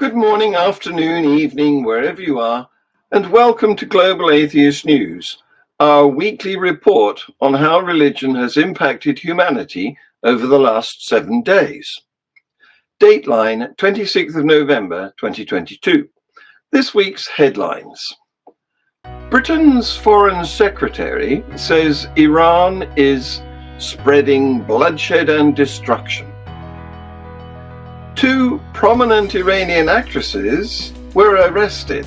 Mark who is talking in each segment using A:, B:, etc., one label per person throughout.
A: Good morning, afternoon, evening, wherever you are, and welcome to Global Atheist News, our weekly report on how religion has impacted humanity over the last 7 days. Dateline 26th of November 2022. This week's headlines. Britain's Foreign Secretary says Iran is spreading bloodshed and destruction. 2 prominent Iranian actresses were arrested.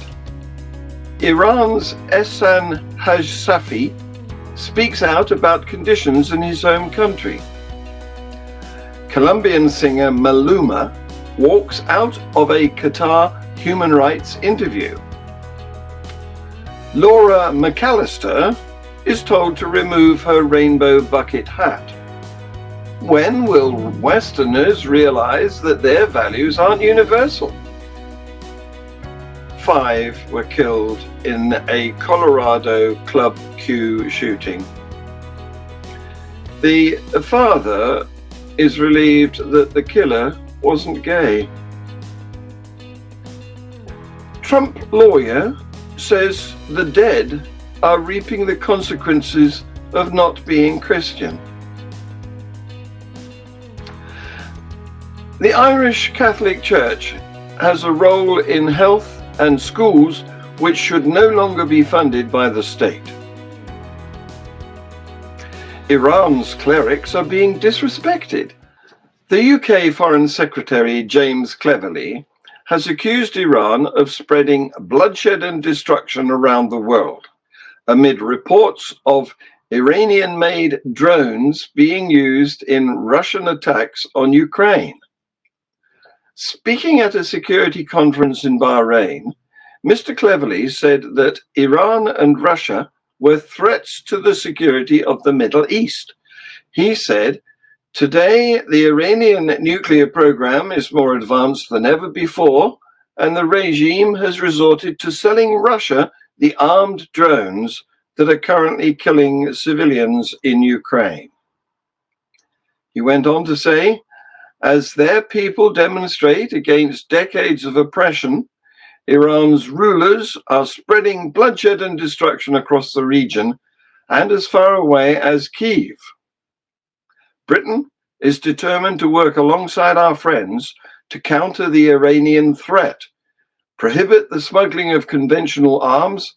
A: Iran's Ehsan Hajsafi speaks out about conditions in his home country. Colombian singer Maluma walks out of a Qatar human rights interview. Laura McAllister is told to remove her rainbow bucket hat. When will Westerners realize that their values aren't universal? 5 were killed in a Colorado Club Q shooting. The father is relieved that the killer wasn't gay. Trump lawyer says the dead are reaping the consequences of not being Christian. The Irish Catholic Church has a role in health and schools which should no longer be funded by the state. Iran's clerics are being disrespected. The UK Foreign Secretary James Cleverly has accused Iran of spreading bloodshed and destruction around the world, amid reports of Iranian-made drones being used in Russian attacks on Ukraine. Speaking at a security conference in Bahrain, Mr. Cleverly said that Iran and Russia were threats to the security of the Middle East. He said, "Today, the Iranian nuclear program is more advanced than ever before, and the regime has resorted to selling Russia the armed drones that are currently killing civilians in Ukraine." He went on to say, "As their people demonstrate against decades of oppression, Iran's rulers are spreading bloodshed and destruction across the region and as far away as Kyiv. Britain is determined to work alongside our friends to counter the Iranian threat, prohibit the smuggling of conventional arms,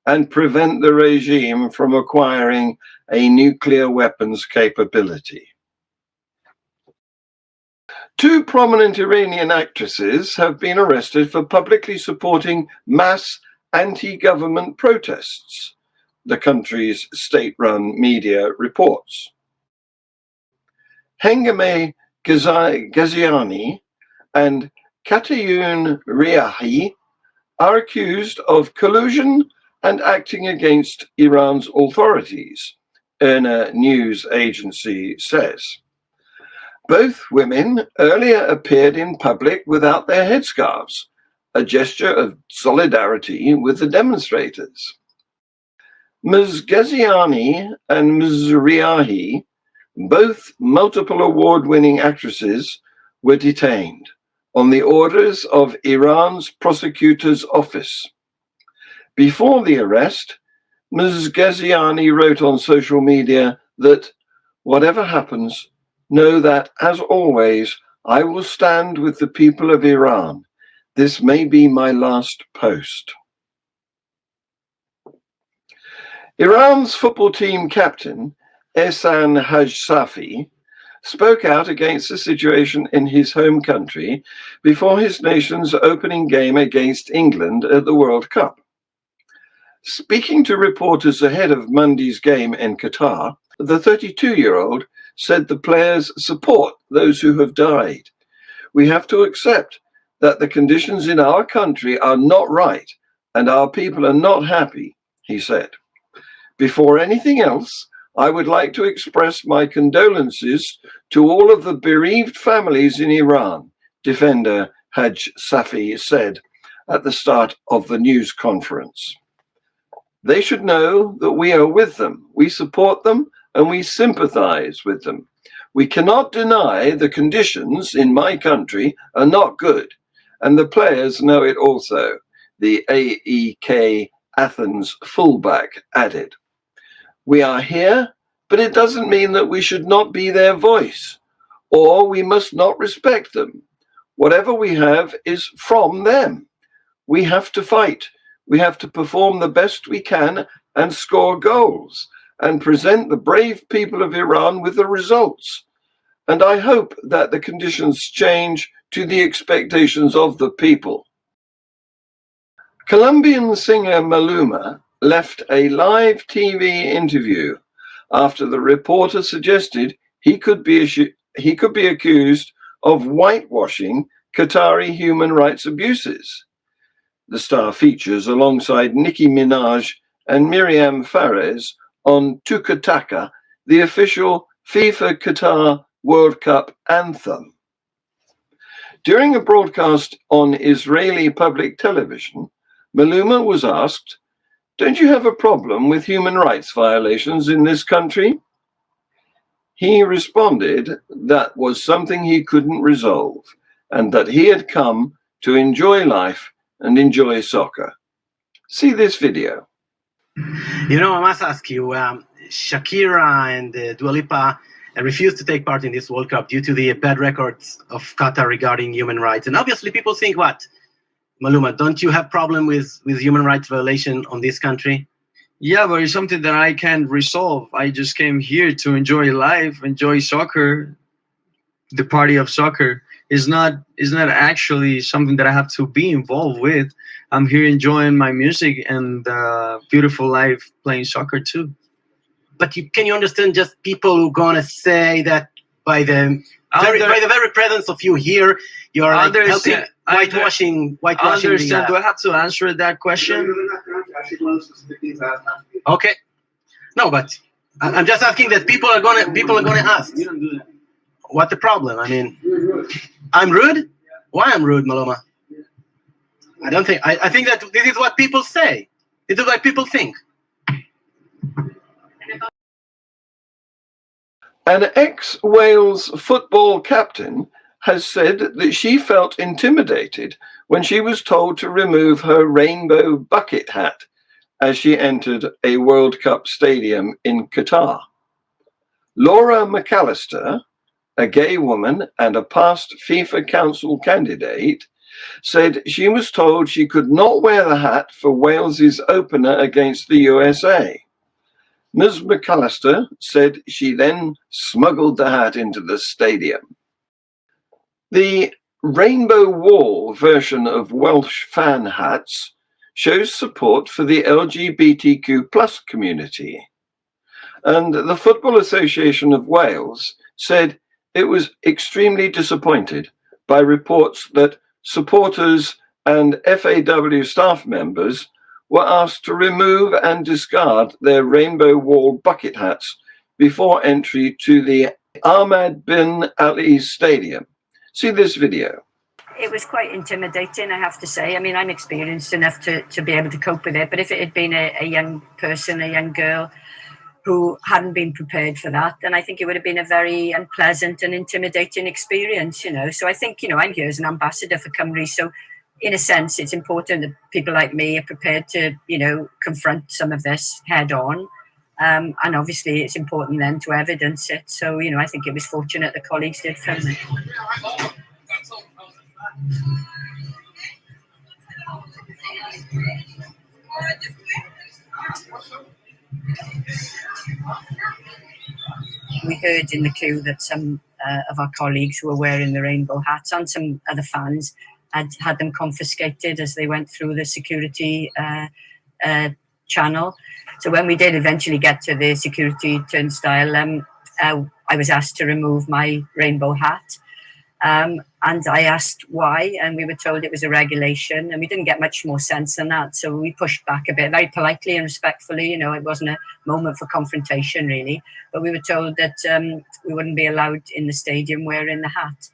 A: and prevent the regime from acquiring a nuclear weapons capability." 2 prominent Iranian actresses have been arrested for publicly supporting mass anti-government protests, the country's state-run media reports. Hengame Ghaziani and Katayoun Riahi are accused of collusion and acting against Iran's authorities, IRNA news agency says. Both women earlier appeared in public without their headscarves, a gesture of solidarity with the demonstrators. Ms. Ghaziani and Ms. Riahi, both multiple award-winning actresses, were detained on the orders of Iran's prosecutor's office. Before the arrest, Ms. Ghaziani wrote on social media that, "Whatever happens, know that, as always, I will stand with the people of Iran. This may be my last post." Iran's football team captain, Ehsan Hajsafi, spoke out against the situation in his home country before his nation's opening game against England at the World Cup. Speaking to reporters ahead of Monday's game in Qatar, the 32-year-old said the players support those who have died. "We have to accept that the conditions in our country are not right and our people are not happy," he said. "Before anything else, I would like to express my condolences to all of the bereaved families in Iran," defender Hajsafi said at the start of the news conference. "They should know that we are with them, we support them, and we sympathize with them. We cannot deny the conditions in my country are not good, and the players know it also, the AEK Athens fullback added. We are here, but it doesn't mean that we should not be their voice, or we must not respect them. Whatever we have is from them. We have to fight. We have to perform the best we can and score goals and present the brave people of Iran with the results. And I hope that the conditions change to the expectations of the people. Colombian singer Maluma left a live TV interview after the reporter suggested he could be accused of whitewashing Qatari human rights abuses. The star features alongside Nicki Minaj and Miriam Fares on Tukataka, the official FIFA Qatar World Cup anthem. During a broadcast on Israeli public television, Maluma was asked, "Don't you have a problem with human rights violations in this country?" He responded that was something he couldn't resolve and that he had come to enjoy life and enjoy soccer. See this video.
B: You know, I must ask you, Shakira and Dua Lipa refused to take part in this World Cup due to the bad records of Qatar regarding human rights. And obviously people think, what? Maluma, don't you have problem with human rights violation on this country?
C: Yeah, but it's something that I can't resolve. I just came here to enjoy life, enjoy soccer. The party of soccer is not actually something that I have to be involved with. I'm here enjoying my music and beautiful life playing soccer too.
B: But can you understand just people who gonna say that by the very presence of you here, you're like helping whitewashing.
C: Understand? Do I have to answer that question?
B: Okay. No, but I'm just asking that people are gonna ask.
C: You don't do that.
B: What the problem? I mean, I'm rude. Why I'm rude, Maluma? I don't think. I think that this is what people say. This is what people think.
A: An ex-Wales football captain has said that she felt intimidated when she was told to remove her rainbow bucket hat as she entered a World Cup stadium in Qatar. Laura McAllister, a gay woman and a past FIFA Council candidate, said she was told she could not wear the hat for Wales's opener against the USA. Ms. McAllister said she then smuggled the hat into the stadium. The Rainbow Wall version of Welsh fan hats shows support for the LGBTQ+ community. And the Football Association of Wales said it was extremely disappointed by reports that supporters and FAW staff members were asked to remove and discard their Rainbow Wall bucket hats before entry to the Ahmad bin Ali Stadium. See this video.
D: It was quite intimidating, I have to say. I mean, I'm experienced enough to be able to cope with it, but if it had been a young person, a young girl who hadn't been prepared for that, then I think it would have been a very unpleasant and intimidating experience, you know. So I think, you know, I'm here as an ambassador for Cymru, so in a sense, it's important that people like me are prepared to, you know, confront some of this head on. And obviously it's important then to evidence it. So, you know, I think it was fortunate the colleagues did film it. We heard in the queue that some of our colleagues who were wearing the rainbow hats and some other fans had them confiscated as they went through the security channel. So when we did eventually get to the security turnstile, I was asked to remove my rainbow hat. And I asked why, and we were told it was a regulation, and we didn't get much more sense than that. So we pushed back a bit, very politely and respectfully. You know, it wasn't a moment for confrontation, really. But we were told that we wouldn't be allowed in the stadium wearing the hat.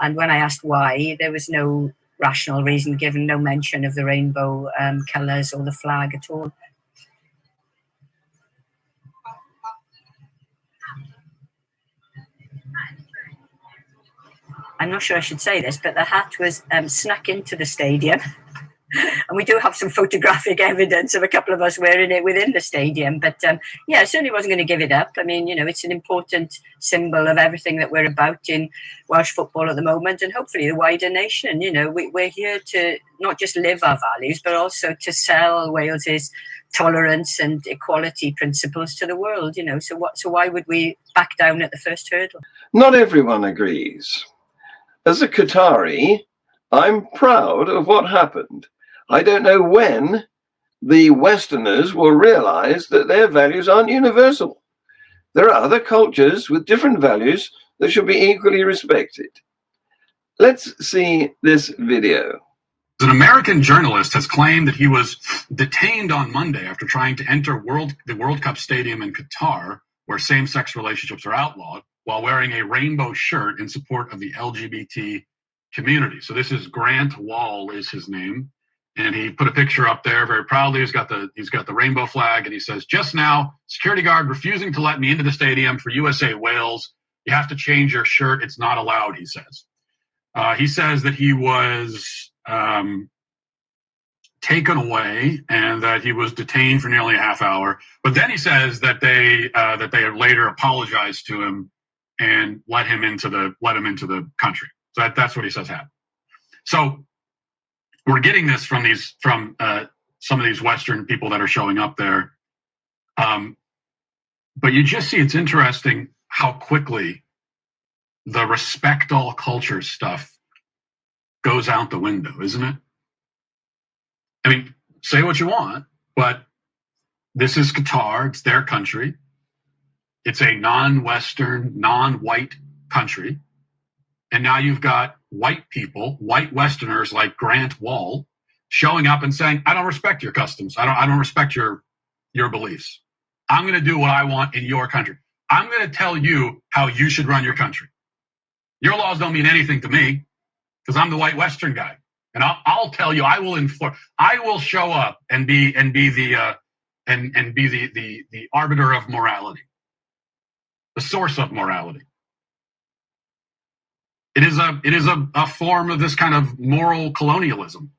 D: And when I asked why, there was no rational reason given, no mention of the rainbow colours or the flag at all. I'm not sure I should say this, but the hat was snuck into the stadium. And we do have some photographic evidence of a couple of us wearing it within the stadium. But yeah, I certainly wasn't going to give it up. I mean, it's an important symbol of everything that we're about in Welsh football at the moment, and hopefully the wider nation. We're here to not just live our values, but also to sell Wales's tolerance and equality principles to the world. So why would we back down at the first hurdle?
A: Not everyone agrees. As a Qatari, I'm proud of what happened. I don't know when the Westerners will realize that their values aren't universal. There are other cultures with different values that should be equally respected. Let's see this video.
E: An American journalist has claimed that he was detained on Monday after trying to enter the World Cup stadium in Qatar, where same-sex relationships are outlawed, while wearing a rainbow shirt in support of the LGBT community. So this is Grant Wall is his name. And he put a picture up there very proudly. He's got the rainbow flag, and he says, "Just now, security guard refusing to let me into the stadium for USA Wales. You have to change your shirt. It's not allowed," he says. He says that he was taken away and that he was detained for nearly a half hour. But then he says that they later apologized to him and let him into the country. So that's what he says happened. So we're getting this from some of these Western people that are showing up there. But you just see, it's interesting how quickly the respect all cultures stuff goes out the window, isn't it? I mean, say what you want, but this is Qatar. It's their country. It's a non-Western, non-white country. And now you've got white people, white Westerners like Grant Wall, showing up and saying, "I don't respect your customs. I don't respect your beliefs. I'm going to do what I want in your country. I'm going to tell you how you should run your country. Your laws don't mean anything to me because I'm the white Western guy. And I'll tell you, I will show up and be the arbiter of morality, the source of morality." It is a form of this kind of moral colonialism.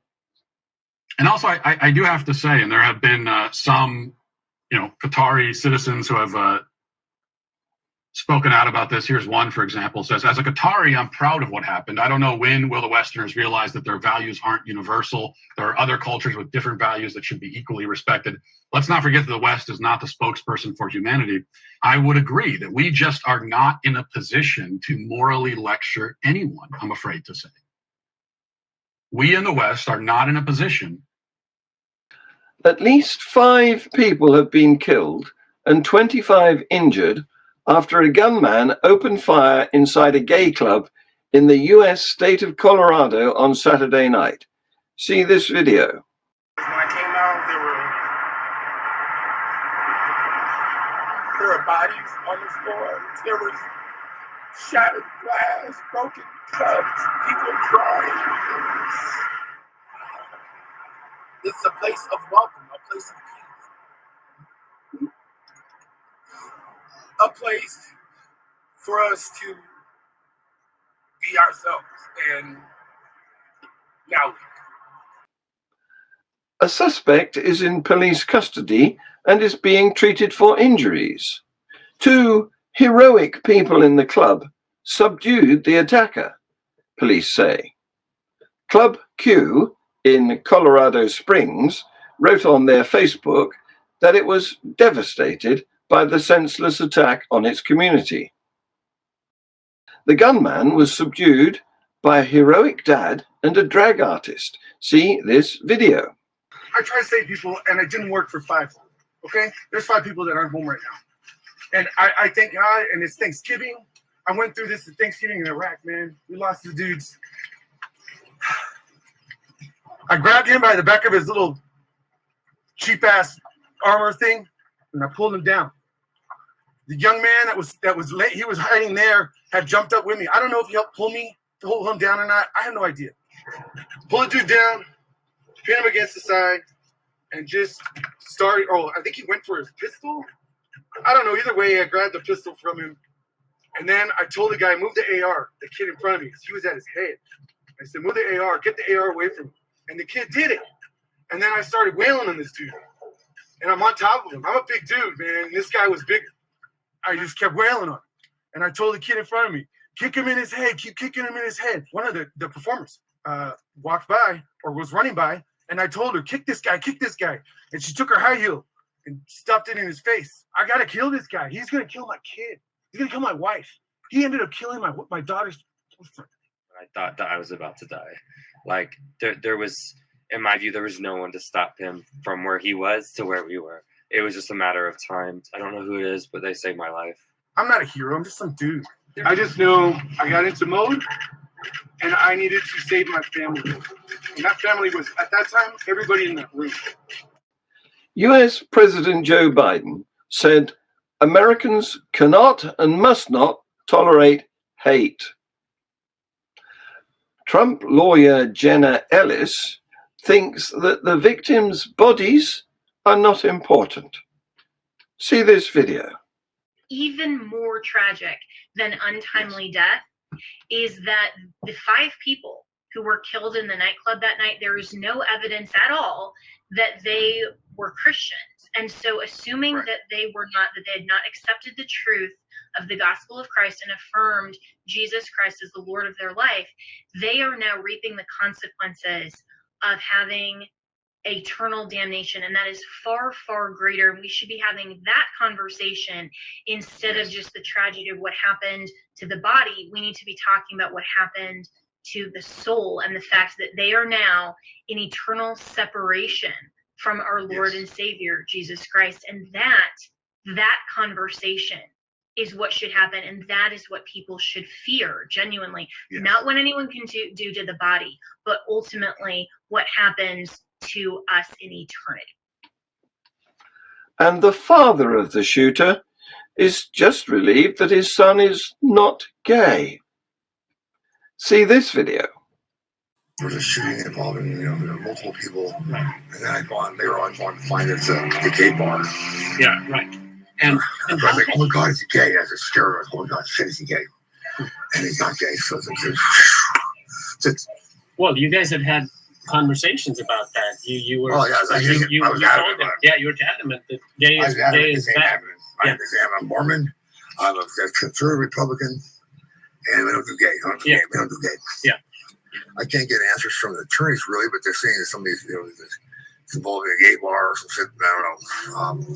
E: And also, I do have to say, and there have been some, Qatari citizens who have spoken out about this. Here's one, for example, says, "As a Qatari, I'm proud of what happened. I don't know when will the Westerners realize that their values aren't universal. There are other cultures with different values that should be equally respected. Let's not forget that the West is not the spokesperson for humanity." I would agree that we just are not in a position to morally lecture anyone, I'm afraid to say. We in the West are not in a position.
A: At least 5 people have been killed and 25 injured after a gunman opened fire inside a gay club in the US state of Colorado on Saturday night. See this video.
F: When I came out, there were bodies on the floor. There was shattered glass, broken cups, people crying. It's a place of welcome, a place of peace. A place for us to be ourselves. And now
A: A suspect is in police custody and is being treated for injuries. 2 heroic people in the club subdued the attacker, police say. Club Q in Colorado Springs wrote on their Facebook that it was devastated by the senseless attack on its community. The gunman was subdued by a heroic dad and a drag artist. See this video.
F: I try to save people, and it didn't work for 5. Okay? There's 5 people that aren't home right now. And I thank God, and it's Thanksgiving. I went through this at Thanksgiving in Iraq, man. We lost the dudes. I grabbed him by the back of his little cheap-ass armor thing, and I pulled him down. The young man that was late, he was hiding there, had jumped up with me. I don't know if he helped pull me to hold him down or not. I have no idea. Pull the dude down, pin him against the side, and just started. Oh, I think he went for his pistol. I don't know. Either way, I grabbed the pistol from him, And then I told the guy, move the AR, the kid in front of me, because he was at his head. I said, move the AR, get the AR away from me. And the kid did it. And then I started wailing on this dude. And I'm on top of him. I'm a big dude, man. And this guy was bigger. I just kept wailing on him. And I told the kid in front of me, kick him in his head, keep kicking him in his head. One of the performers walked by or was running by, and I told her, kick this guy. And she took her high heel and stuffed it in his face. I got to kill this guy. He's going to kill my kid. He's going to kill my wife. He ended up killing my daughter's boyfriend.
G: I thought that I was about to die. Like, there was, in my view, there was no one to stop him from where he was to where we were. It was just a matter of time. I don't know who it is, but they saved my life.
F: I'm not a hero. I'm just some dude. I just know I got into mode, and I needed to save my family. And that family was, at that time, everybody in that room.
A: US President Joe Biden said Americans cannot and must not tolerate hate. Trump lawyer Jenna Ellis thinks that the victims' bodies are not important. See this video.
H: Even more tragic than untimely death is that the 5 people who were killed in the nightclub that night, there is no evidence at all that they were Christians. And so assuming that they had not accepted the truth of the gospel of Christ and affirmed Jesus Christ as the Lord of their life, they are now reaping the consequences of having eternal damnation. And that is far, far greater. And we should be having that conversation instead of just the tragedy of what happened to the body. We need to be talking about what happened to the soul and the fact that they are now in eternal separation from our Lord and Savior, Jesus Christ. And that conversation is what should happen. And that is what people should fear genuinely, not what anyone can do to the body, but ultimately what happens to us in eternity.
A: And the father of the shooter is just relieved that his son is not gay. See this video.
I: There was a shooting involving, there were multiple people, right. And then I go on later on to find it's the gay bar.
J: Yeah, right. And
I: I was like, oh my God, is he gay? I was scared. I was, oh my God, shit, is he gay? And he's not gay. So it's
J: well, you guys had conversations about that. You were.
I: Oh yeah, I was adamant.
J: Yeah, you were adamant that gay is bad.
I: I'm Mormon. I'm a conservative Republican, and we don't do gay. We don't do gay.
J: Yeah.
I: I can't get answers from the attorneys really, but they're saying that somebody's it's involving a gay bar or some shit. I don't know.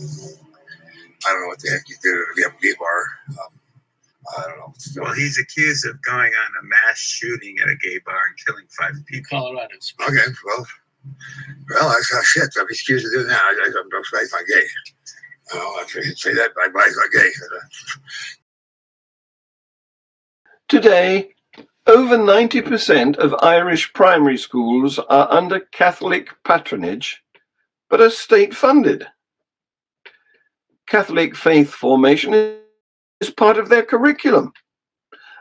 I: I don't know what the heck you did if you have a gay bar. I don't know.
K: Well, he's accused of going on a mass shooting at a gay bar and killing 5 people.
J: Colorado.
I: Okay, well, that's not shit. I'm accused of doing that. I'm not gay. I should say that. My body's not gay.
A: Today, over 90% of Irish primary schools are under Catholic patronage, but are state-funded. Catholic faith formation is part of their curriculum,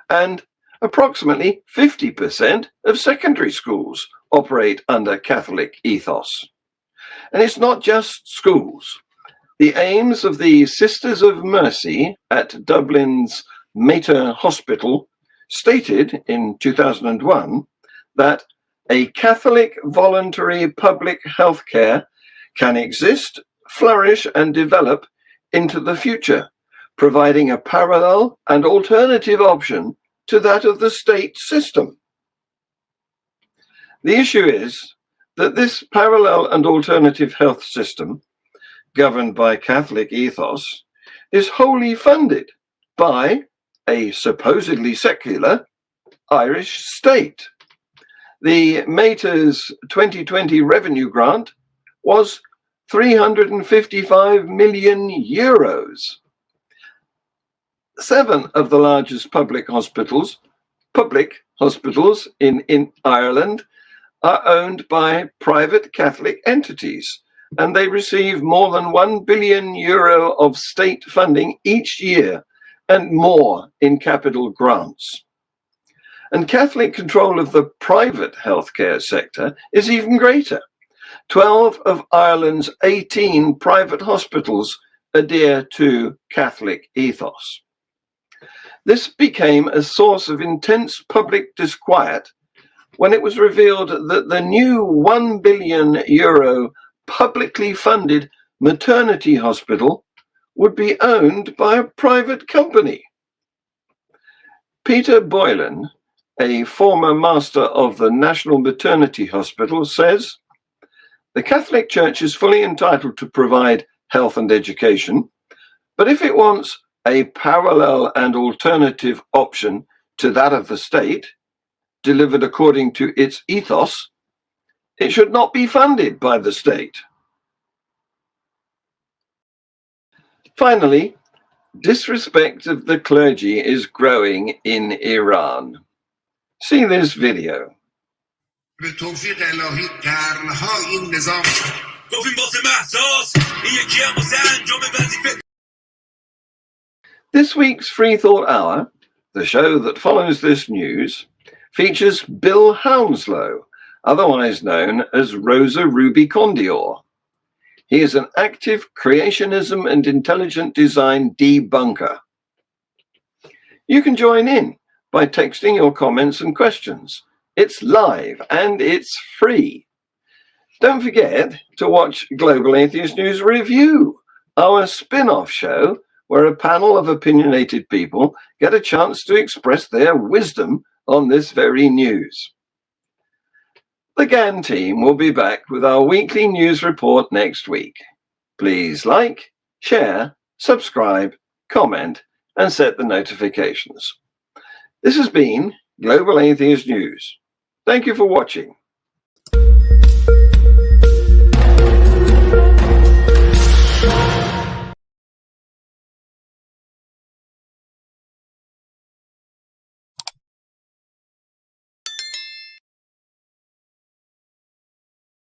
A: and approximately 50% of secondary schools operate under Catholic ethos. And it's not just schools. The aims of the Sisters of Mercy at Dublin's Mater Hospital stated in 2001 that a Catholic voluntary public health care can exist, flourish, and develop into the future, providing a parallel and alternative option to that of the state system. The issue is that this parallel and alternative health system, governed by Catholic ethos, is wholly funded by a supposedly secular Irish state. The Mater's 2020 revenue grant was €355 million. 7 of the largest public hospitals in Ireland are owned by private Catholic entities, and they receive more than €1 billion of state funding each year and more in capital grants. And Catholic control of the private healthcare sector is even greater. 12 of Ireland's 18 private hospitals adhere to Catholic ethos. This became a source of intense public disquiet when it was revealed that the new €1 billion publicly funded maternity hospital would be owned by a private company. Peter Boylan, a former master of the National Maternity Hospital, says, "The Catholic Church is fully entitled to provide health and education, but if it wants a parallel and alternative option to that of the state, delivered according to its ethos, it should not be funded by the state." Finally, disrespect of the clergy is growing in Iran. See this video. This week's Free Thought Hour, the show that follows this news, features Bill Hounslow, otherwise known as Rosa Ruby Condior. He is an active creationism and intelligent design debunker. You can join in by texting your comments and questions. It's live and it's free. Don't forget to watch Global Atheist News Review, our spin-off show where a panel of opinionated people get a chance to express their wisdom on this very news. The GAN team will be back with our weekly news report next week. Please like, share, subscribe, comment, and set the notifications. This has been Global Atheist News. Thank you for watching.